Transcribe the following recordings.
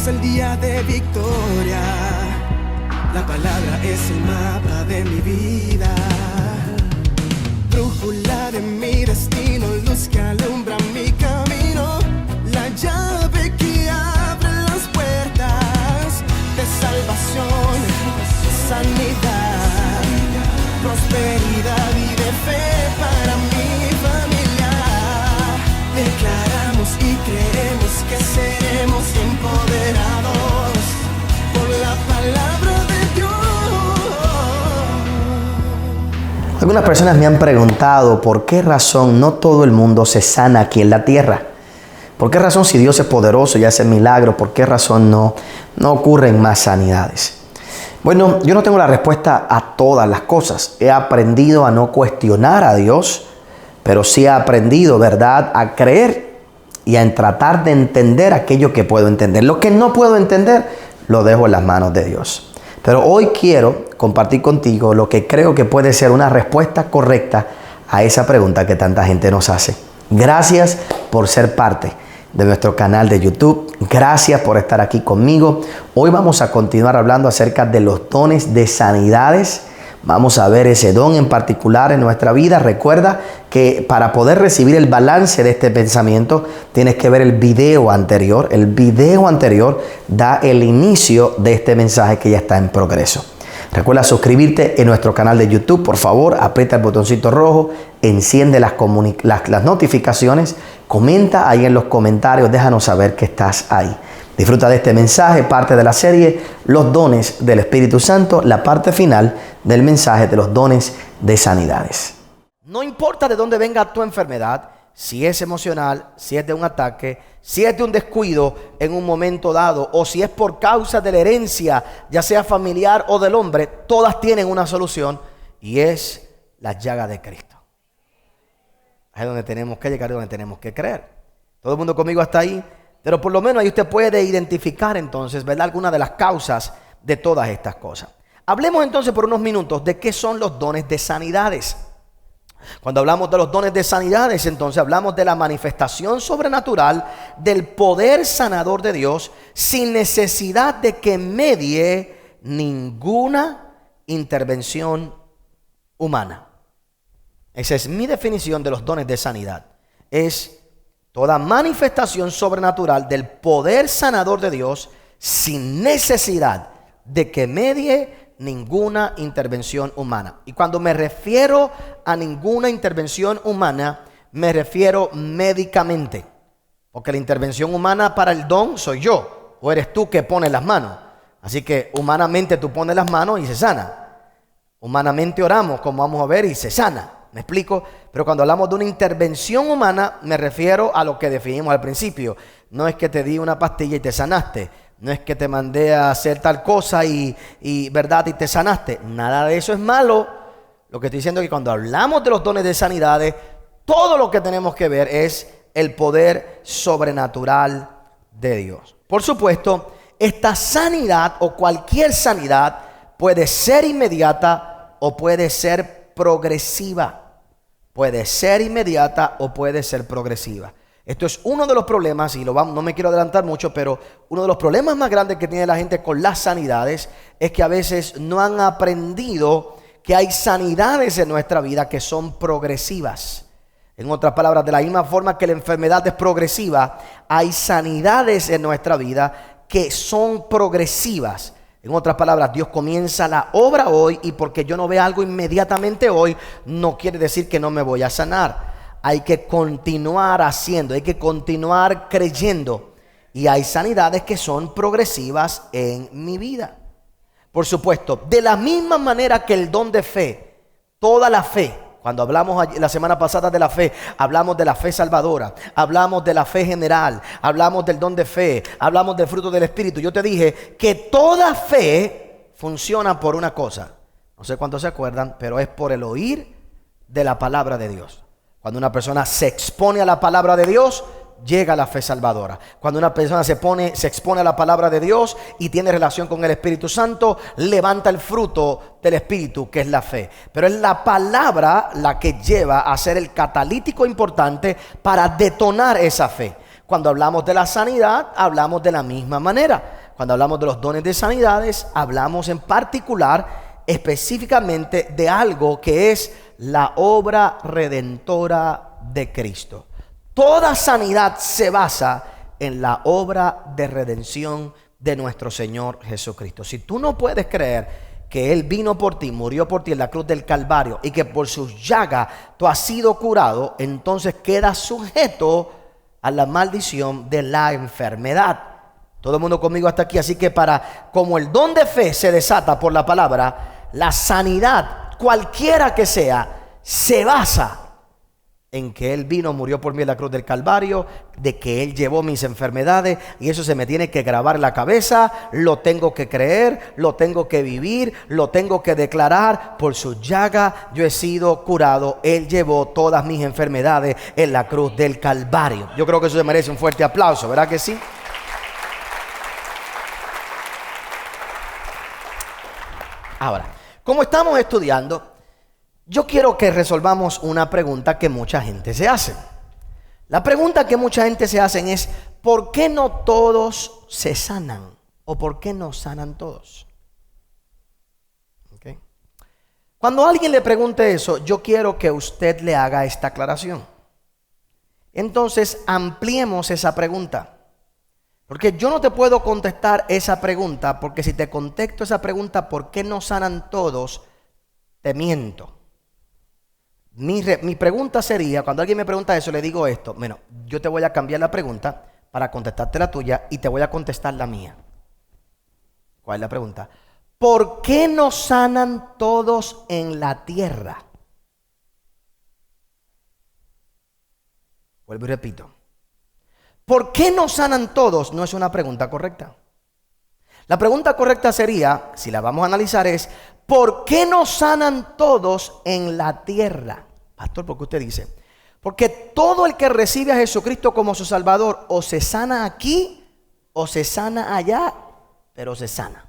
es el día de victoria. La palabra es el mapa de mi vida, brújula de mi destino, luz que alumbra mi camino, la llave que abre las puertas de salvación, sanidad, prosperidad y de fe para mi familia. Declaramos y creemos que seremos empoderados por la palabra de Dios. Algunas personas me han preguntado por qué razón no todo el mundo se sana aquí en la tierra. ¿Por qué razón, si Dios es poderoso y hace milagros, por qué razón no ocurren más sanidades? Bueno, yo no tengo la respuesta a todas las cosas. He aprendido a no cuestionar a Dios, pero sí he aprendido, ¿verdad?, a creer y a tratar de entender aquello que puedo entender. Lo que no puedo entender, lo dejo en las manos de Dios. Pero hoy quiero compartir contigo lo que creo que puede ser una respuesta correcta a esa pregunta que tanta gente nos hace. Gracias por ser parte de nuestro canal de YouTube. Gracias por estar aquí conmigo. Hoy vamos a continuar hablando acerca de los dones de sanidades. Vamos a ver ese don en particular en nuestra vida. Recuerda que para poder recibir el balance de este pensamiento, tienes que ver el video anterior. El video anterior da el inicio de este mensaje que ya está en progreso. Recuerda suscribirte en nuestro canal de YouTube. Por favor, aprieta el botoncito rojo, enciende las notificaciones, comenta ahí en los comentarios, déjanos saber que estás ahí. Disfruta de este mensaje, parte de la serie Los dones del Espíritu Santo, la parte final del mensaje de los dones de sanidades. No importa de dónde venga tu enfermedad, si es emocional, si es de un ataque, si es de un descuido en un momento dado, o si es por causa de la herencia, ya sea familiar o del hombre, todas tienen una solución, y es la llaga de Cristo. Ahí es donde tenemos que llegar, donde tenemos que creer. ¿Todo el mundo conmigo hasta ahí? Pero por lo menos ahí usted puede identificar entonces, ¿verdad?, algunas de las causas de todas estas cosas. Hablemos entonces por unos minutos de qué son los dones de sanidades. Cuando hablamos de los dones de sanidades, entonces hablamos de la manifestación sobrenatural del poder sanador de Dios sin necesidad de que medie ninguna intervención humana. Esa es mi definición de los dones de sanidad. Es toda manifestación sobrenatural del poder sanador de Dios sin necesidad de que medie ninguna intervención humana. Y cuando me refiero a ninguna intervención humana, me refiero médicamente. Porque la intervención humana para el don soy yo, o eres tú que pones las manos. Así que humanamente tú pones las manos y se sana. Humanamente oramos, como vamos a ver, y se sana. ¿Me explico? Pero cuando hablamos de una intervención humana, me refiero a lo que definimos al principio. No es que te di una pastilla y te sanaste. No es que te mandé a hacer tal cosa y ¿verdad?, y te sanaste. Nada de eso es malo. Lo que estoy diciendo es que cuando hablamos de los dones de sanidades, todo lo que tenemos que ver es el poder sobrenatural de Dios. Por supuesto, esta sanidad o cualquier sanidad puede ser inmediata o puede ser progresiva. Puede ser inmediata o puede ser progresiva. Esto es uno de los problemas, y no me quiero adelantar mucho, pero uno de los problemas más grandes que tiene la gente con las sanidades es que a veces no han aprendido que hay sanidades en nuestra vida que son progresivas. En otras palabras, de la misma forma que la enfermedad es progresiva, hay sanidades en nuestra vida que son progresivas. En otras palabras, Dios comienza la obra hoy, y porque yo no vea algo inmediatamente hoy, no quiere decir que no me voy a sanar. Hay que continuar haciendo, hay que continuar creyendo. Y hay sanidades que son progresivas en mi vida. Por supuesto, de la misma manera que el don de fe, toda la fe, cuando hablamos la semana pasada de la fe, hablamos de la fe salvadora, hablamos de la fe general, hablamos del don de fe, hablamos del fruto del Espíritu. Yo te dije que toda fe funciona por una cosa. No sé cuántos se acuerdan, pero es por el oír de la palabra de Dios. Cuando una persona se expone a la palabra de Dios, llega la fe salvadora. Cuando una persona se expone a la palabra de Dios y tiene relación con el Espíritu Santo, levanta el fruto del Espíritu, que es la fe. Pero es la palabra la que lleva a ser el catalítico importante para detonar esa fe. Cuando hablamos de la sanidad, hablamos de la misma manera. cuando hablamos de los dones de sanidades, hablamos en particular, específicamente, de algo que es la obra redentora de Cristo. Toda sanidad se basa en la obra de redención de nuestro Señor Jesucristo. Si tú no puedes creer que Él vino por ti, murió por ti en la cruz del Calvario y que por sus llagas tú has sido curado, entonces quedas sujeto a la maldición de la enfermedad. Todo el mundo conmigo hasta aquí. Así que como el don de fe se desata por la palabra, la sanidad, cualquiera que sea, se basa en que Él vino, murió por mí en la cruz del Calvario, de que Él llevó mis enfermedades, y eso se me tiene que grabar en la cabeza. Lo tengo que creer, lo tengo que vivir, lo tengo que declarar. Por su llaga yo he sido curado. Él llevó todas mis enfermedades en la cruz del Calvario. Yo creo que eso se merece un fuerte aplauso, ¿verdad que sí? Ahora, como estamos estudiando, yo quiero que resolvamos una pregunta que mucha gente se hace. La pregunta que mucha gente se hace es: ¿por qué no todos se sanan? ¿O por qué no sanan todos? ¿Okay? Cuando alguien le pregunte eso, yo quiero que usted le haga esta aclaración. Entonces, ampliemos esa pregunta. Porque yo no te puedo contestar esa pregunta, porque si te contesto esa pregunta, ¿por qué no sanan todos?, te miento. Mi pregunta sería, cuando alguien me pregunta eso, le digo esto: bueno, yo te voy a cambiar la pregunta para contestarte la tuya y te voy a contestar la mía. ¿Cuál es la pregunta? ¿Por qué no sanan todos en la tierra? Vuelvo y repito. ¿Por qué no sanan todos? No es una pregunta correcta. La pregunta correcta sería, si la vamos a analizar, es: ¿por qué no sanan todos en la tierra? Pastor, ¿por qué usted dice? Porque todo el que recibe a Jesucristo como su Salvador, o se sana aquí o se sana allá, pero se sana.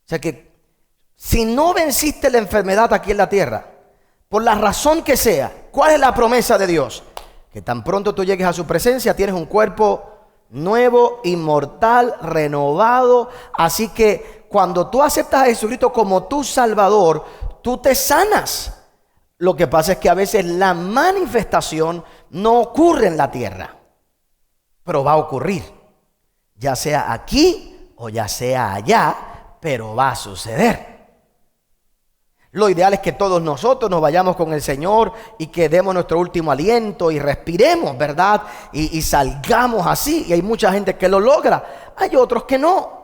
O sea que si no venciste la enfermedad aquí en la tierra, por la razón que sea, ¿cuál es la promesa de Dios? Que tan pronto tú llegues a su presencia, tienes un cuerpo nuevo, inmortal, renovado. Así que cuando tú aceptas a Jesucristo como tu Salvador, tú te sanas. Lo que pasa es que a veces la manifestación no ocurre en la tierra, pero va a ocurrir, ya sea aquí o ya sea allá, pero va a suceder. Lo ideal es que todos nosotros nos vayamos con el Señor y que demos nuestro último aliento y respiremos, ¿verdad? Y salgamos así. Y hay mucha gente que lo logra, hay otros que no.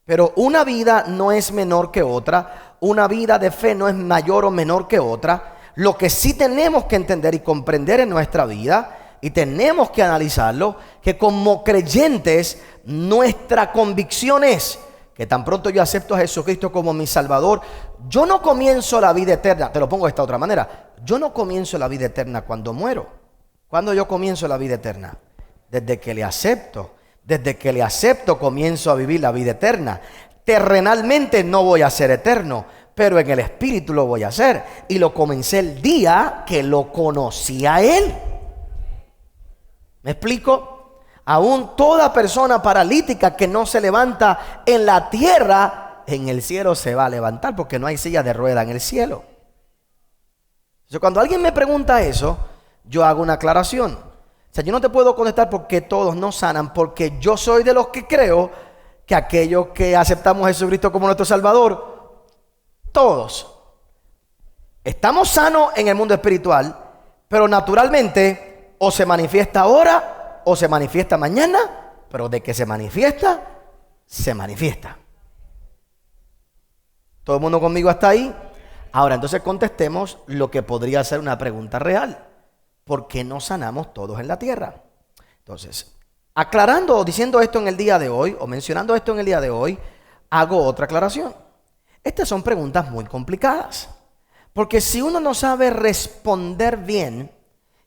Pero una vida no es menor que otra. Una vida de fe no es mayor o menor que otra. Lo que sí tenemos que entender y comprender en nuestra vida, y tenemos que analizarlo, que como creyentes nuestra convicción es que tan pronto yo acepto a Jesucristo como mi Salvador, yo no comienzo la vida eterna. Te lo pongo de esta otra manera: yo no comienzo la vida eterna cuando muero. ¿Cuándo yo comienzo la vida eterna? Desde que le acepto. Desde que le acepto comienzo a vivir la vida eterna. Terrenalmente no voy a ser eterno, pero en el espíritu lo voy a hacer. Y lo comencé el día que lo conocí a Él. ¿Me explico? Aún toda persona paralítica que no se levanta en la tierra, en el cielo se va a levantar, porque no hay silla de rueda en el cielo. Entonces, cuando alguien me pregunta eso, yo hago una aclaración. O sea, yo no te puedo contestar por qué todos no sanan, porque yo soy de los que creo que aquellos que aceptamos a Jesucristo como nuestro Salvador, todos estamos sanos en el mundo espiritual, pero naturalmente o se manifiesta ahora o se manifiesta mañana, pero de que se manifiesta, se manifiesta. ¿Todo el mundo conmigo hasta ahí? Ahora, entonces contestemos lo que podría ser una pregunta real: ¿por qué no sanamos todos en la tierra? Entonces, aclarando o diciendo esto en el día de hoy, o mencionando esto en el día de hoy, hago otra aclaración. Estas son preguntas muy complicadas, porque si uno no sabe responder bien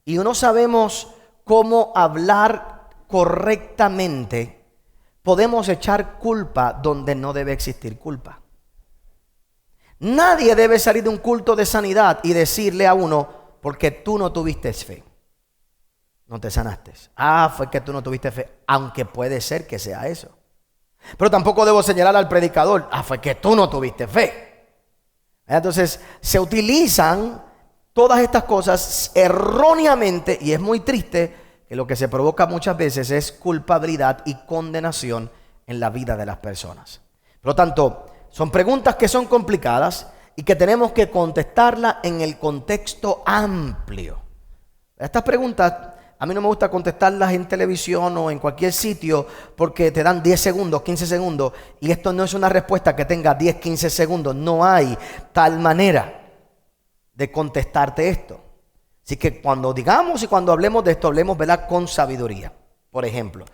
y no sabemos cómo hablar correctamente, podemos echar culpa donde no debe existir culpa. Nadie debe salir de un culto de sanidad y decirle a uno: porque tú no tuviste fe. no te sanaste. Fue que tú no tuviste fe, aunque puede ser que sea eso. Pero tampoco debo señalar al predicador, fue que tú no tuviste fe. Entonces se utilizan todas estas cosas erróneamente, y es muy triste que lo que se provoca muchas veces es culpabilidad y condenación en la vida de las personas. Por lo tanto, son preguntas que son complicadas y que tenemos que contestarlas en el contexto amplio. Estas preguntas a mí no me gusta contestarlas en televisión o en cualquier sitio porque te dan 10 segundos, 15 segundos, y esto no es una respuesta que tenga 10, 15 segundos. No hay tal manera de contestarte esto. Así que cuando digamos y cuando hablemos de esto, hablemos, ¿verdad?, con sabiduría. Por ejemplo,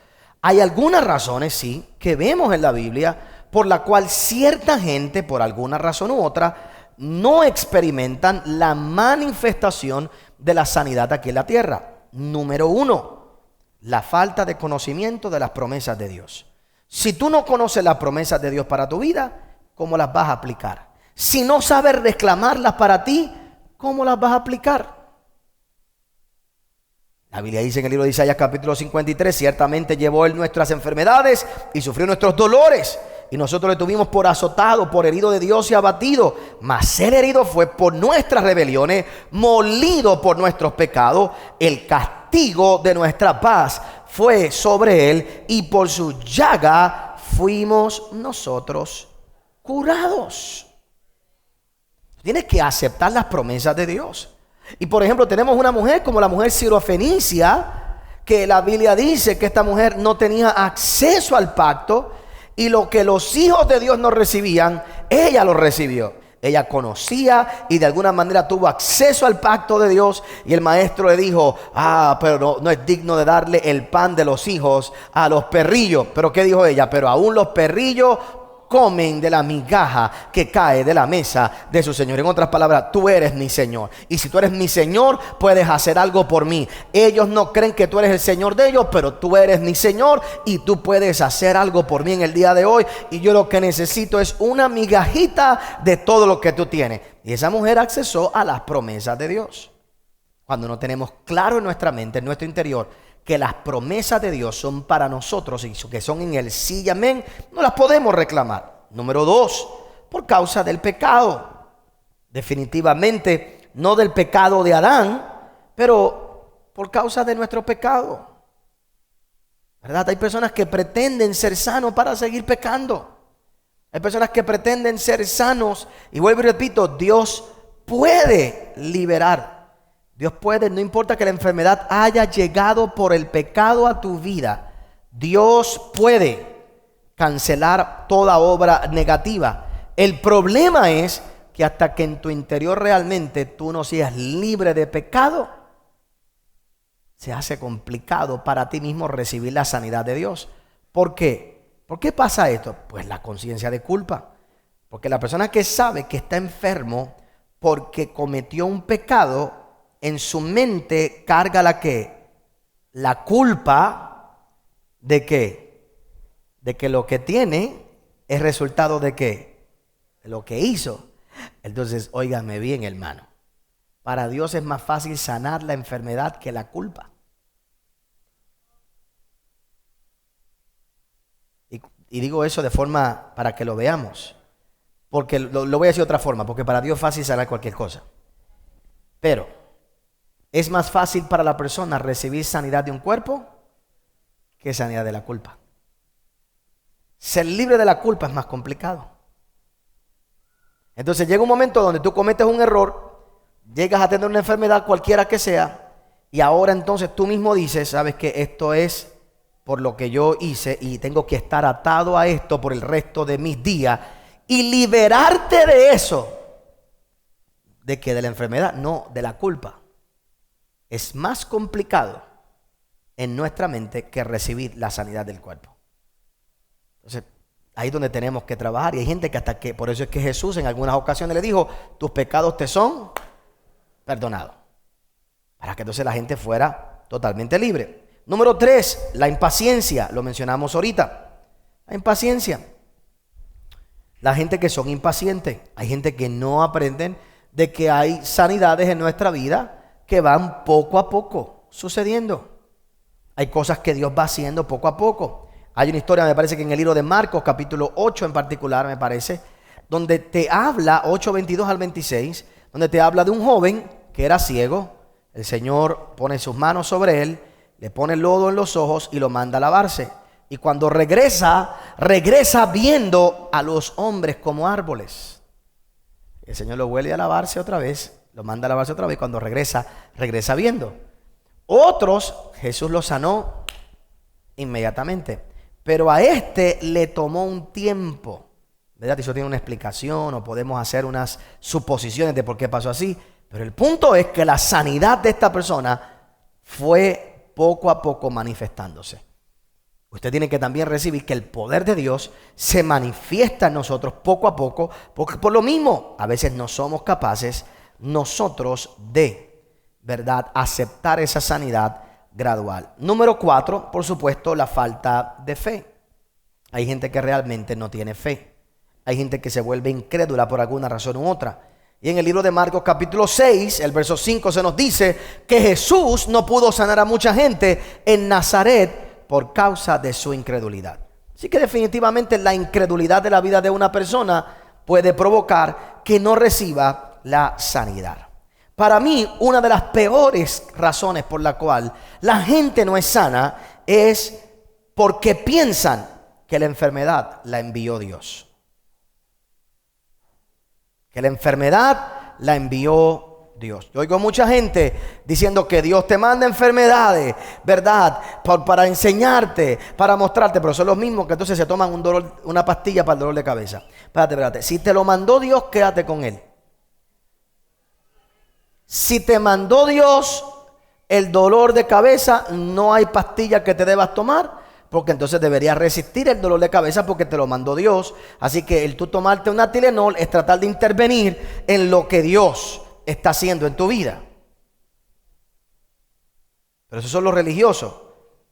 hay algunas razones, sí, que vemos en la Biblia por la cual cierta gente, por alguna razón u otra, no experimentan la manifestación de la sanidad aquí en la tierra. Número 1, la falta de conocimiento de las promesas de Dios. Si tú no conoces las promesas de Dios para tu vida, ¿cómo las vas a aplicar? Si no sabes reclamarlas para ti, ¿cómo las vas a aplicar? La Biblia dice en el libro de Isaías capítulo 53, ciertamente llevó Él nuestras enfermedades y sufrió nuestros dolores, y nosotros le tuvimos por azotado, por herido de Dios y abatido. Mas Él herido fue por nuestras rebeliones, molido por nuestros pecados. El castigo de nuestra paz fue sobre Él, y por su llaga fuimos nosotros curados. Tienes que aceptar las promesas de Dios. Y por ejemplo, tenemos una mujer como la mujer sirofenicia, que la Biblia dice que esta mujer no tenía acceso al pacto, y lo que los hijos de Dios no recibían, ella lo recibió. Ella conocía y de alguna manera tuvo acceso al pacto de Dios, y el maestro le dijo, pero no es digno de darle el pan de los hijos a los perrillos. Pero ¿qué dijo ella? Pero aún los perrillos comen de la migaja que cae de la mesa de su Señor. En otras palabras, tú eres mi Señor, y si tú eres mi Señor, puedes hacer algo por mí. Ellos no creen que tú eres el Señor de ellos, pero tú eres mi Señor y tú puedes hacer algo por mí en el día de hoy, y yo lo que necesito es una migajita de todo lo que tú tienes. Y esa mujer accesó a las promesas de Dios. Cuando no tenemos claro en nuestra mente, en nuestro interior, que las promesas de Dios son para nosotros y que son en el sí y amén, no las podemos reclamar. Número 2, por causa del pecado. Definitivamente no del pecado de Adán, pero por causa de nuestro pecado. ¿Verdad? Hay personas que pretenden ser sanos para seguir pecando. Hay personas que pretenden ser sanos, y vuelvo y repito, Dios puede liberar. Dios puede, no importa que la enfermedad haya llegado por el pecado a tu vida, Dios puede cancelar toda obra negativa. El problema es que hasta que en tu interior realmente tú no seas libre de pecado, se hace complicado para ti mismo recibir la sanidad de Dios. ¿Por qué? ¿Por qué pasa esto? Pues la conciencia de culpa. Porque la persona que sabe que está enfermo porque cometió un pecado, en su mente carga la culpa de que lo que tiene es resultado de de lo que hizo. Entonces, óigame bien, hermano, para Dios es más fácil sanar la enfermedad que la culpa. Y digo eso de forma para que lo veamos, porque lo voy a decir de otra forma, porque para Dios es fácil sanar cualquier cosa, pero es más fácil para la persona recibir sanidad de un cuerpo que sanidad de la culpa. Ser libre de la culpa es más complicado. Entonces llega un momento donde tú cometes un error, llegas a tener una enfermedad cualquiera que sea, y ahora entonces tú mismo dices, sabes que esto es por lo que yo hice y tengo que estar atado a esto por el resto de mis días, y liberarte de eso, de la enfermedad, no de la culpa. Es más complicado en nuestra mente que recibir la sanidad del cuerpo. Entonces, ahí es donde tenemos que trabajar. Y hay gente que por eso es que Jesús en algunas ocasiones le dijo, tus pecados te son perdonados. Para que entonces la gente fuera totalmente libre. Número 3, la impaciencia. Lo mencionamos ahorita. La impaciencia. La gente que son impacientes. Hay gente que no aprenden de que hay sanidades en nuestra vida que van poco a poco sucediendo. Hay cosas que Dios va haciendo poco a poco. Hay una historia, me parece que en el libro de Marcos, capítulo 8 en particular, me parece, donde te habla, 8:22 al 26, donde te habla de un joven que era ciego. El Señor pone sus manos sobre él, le pone lodo en los ojos y lo manda a lavarse. Y cuando regresa viendo a los hombres como árboles. El Señor lo vuelve a lavarse otra vez, lo manda a lavarse otra vez. Cuando regresa viendo. Otros, Jesús los sanó inmediatamente. Pero a este le tomó un tiempo, ¿verdad? Eso tiene una explicación o podemos hacer unas suposiciones de por qué pasó así. Pero el punto es que la sanidad de esta persona fue poco a poco manifestándose. Usted tiene que también recibir que el poder de Dios se manifiesta en nosotros poco a poco, porque por lo mismo a veces no somos capaces nosotros de, ¿verdad?, aceptar esa sanidad gradual. Número 4, por supuesto, la falta de fe. Hay gente que realmente no tiene fe. Hay gente que se vuelve incrédula por alguna razón u otra. Y en el libro de Marcos capítulo 6, el verso 5 se nos dice que Jesús no pudo sanar a mucha gente en Nazaret por causa de su incredulidad. Así que definitivamente la incredulidad de la vida de una persona puede provocar que no reciba la sanidad. Para mí, una de las peores razones por la cual la gente no es sana es porque piensan que la enfermedad la envió Dios. Que la enfermedad la envió Dios. Yo oigo mucha gente diciendo que Dios te manda enfermedades, ¿verdad? Para enseñarte, para mostrarte, pero son los mismos que entonces se toman una pastilla para el dolor de cabeza. Espérate. Si te lo mandó Dios, quédate con Él. Si te mandó Dios el dolor de cabeza, no hay pastilla que te debas tomar, porque entonces deberías resistir el dolor de cabeza porque te lo mandó Dios. Así que el tú tomarte una Tylenol es tratar de intervenir en lo que Dios está haciendo en tu vida. Pero esos son los religiosos,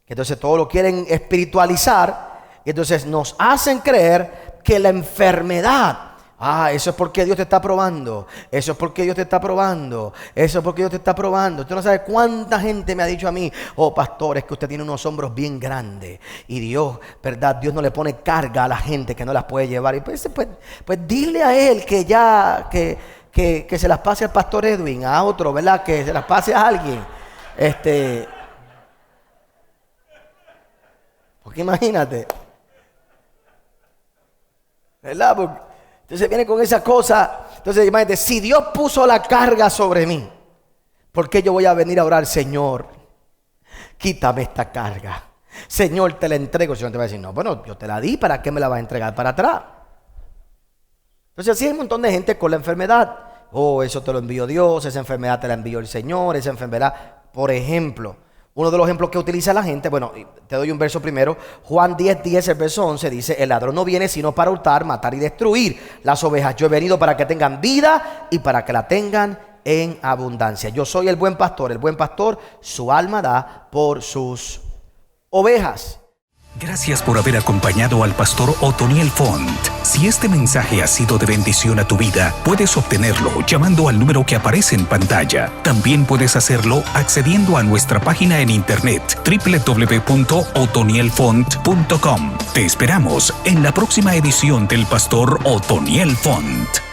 que entonces todo lo quieren espiritualizar y entonces nos hacen creer que la enfermedad, eso es porque Dios te está probando. Eso es porque Dios te está probando. Eso es porque Dios te está probando. Usted no sabe cuánta gente me ha dicho a mí: oh, pastor, es que usted tiene unos hombros bien grandes y Dios, ¿verdad? Dios no le pone carga a la gente que no las puede llevar. Y pues dile a él que ya, que se las pase al pastor Edwin, a otro, ¿verdad? Que se las pase a alguien. Porque imagínate, ¿verdad? Porque entonces viene con esa cosa. Entonces imagínate, si Dios puso la carga sobre mí, ¿por qué yo voy a venir a orar? Señor, quítame esta carga. Señor, te la entrego. El Señor te va a decir: no, bueno, yo te la di, ¿para qué me la vas a entregar para atrás? Entonces así hay un montón de gente con la enfermedad. Oh, eso te lo envió Dios, esa enfermedad te la envió el Señor, esa enfermedad. Por ejemplo, uno de los ejemplos que utiliza la gente, bueno, te doy un verso primero. Juan 10:10, el verso 11 dice: el ladrón no viene sino para hurtar, matar y destruir las ovejas. Yo he venido para que tengan vida y para que la tengan en abundancia. Yo soy el buen pastor su alma da por sus ovejas. Gracias por haber acompañado al pastor Otoniel Font. Si este mensaje ha sido de bendición a tu vida, puedes obtenerlo llamando al número que aparece en pantalla. También puedes hacerlo accediendo a nuestra página en internet www.otonielfont.com. Te esperamos en la próxima edición del pastor Otoniel Font.